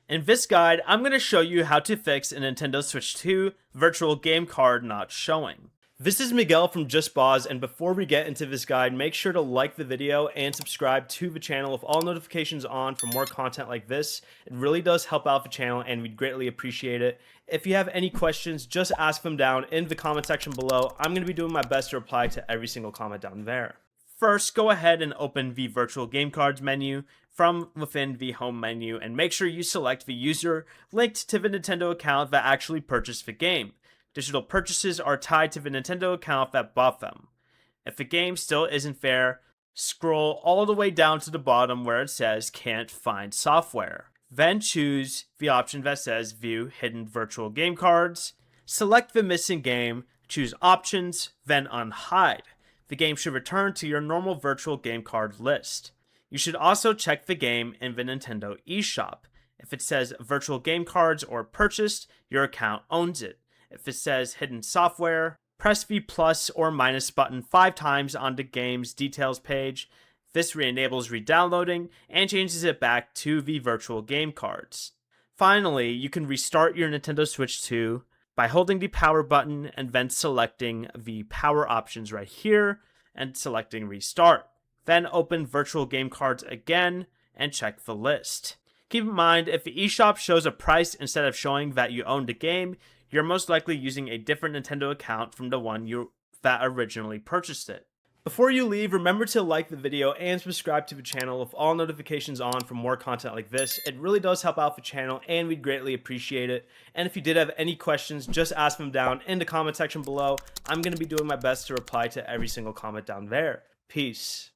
In this guide, I'm going to show you how to fix a Nintendo Switch 2 virtual game card not showing. This is Miguel from JustBoz, and before we get into this guide, make sure to like the video and subscribe to the channel with all notifications on for more content like this. It really does help out the channel and we'd greatly appreciate it. If you have any questions, just ask them down in the comment section below. I'm going to be doing my best to reply to every single comment down there. First, go ahead and open the virtual game cards menu from within the home menu and make sure you select the user linked to the Nintendo account that actually purchased the game. Digital purchases are tied to the Nintendo account that bought them. If the game still isn't there, scroll all the way down to the bottom where it says can't find software. Then choose the option that says view hidden virtual game cards. Select the missing game, choose options, then unhide. The game should return to your normal virtual game card list. You should also check the game in the Nintendo eShop. If it says virtual game cards or purchased, your account owns it. If it says hidden software, press the plus or minus button 5 times on the game's details page. This re-enables re-downloading and changes it back to the virtual game cards. Finally, you can restart your Nintendo Switch 2 by holding the power button and then selecting the power options right here and selecting restart. Then open virtual game cards again and check the list. Keep in mind, if the eShop shows a price instead of showing that you owned a game, you're most likely using a different Nintendo account from the one that originally purchased it. Before you leave, remember to like the video and subscribe to the channel with all notifications on for more content like this. It really does help out the channel and we'd greatly appreciate it. And if you did have any questions, just ask them down in the comment section below. I'm going to be doing my best to reply to every single comment down there. Peace.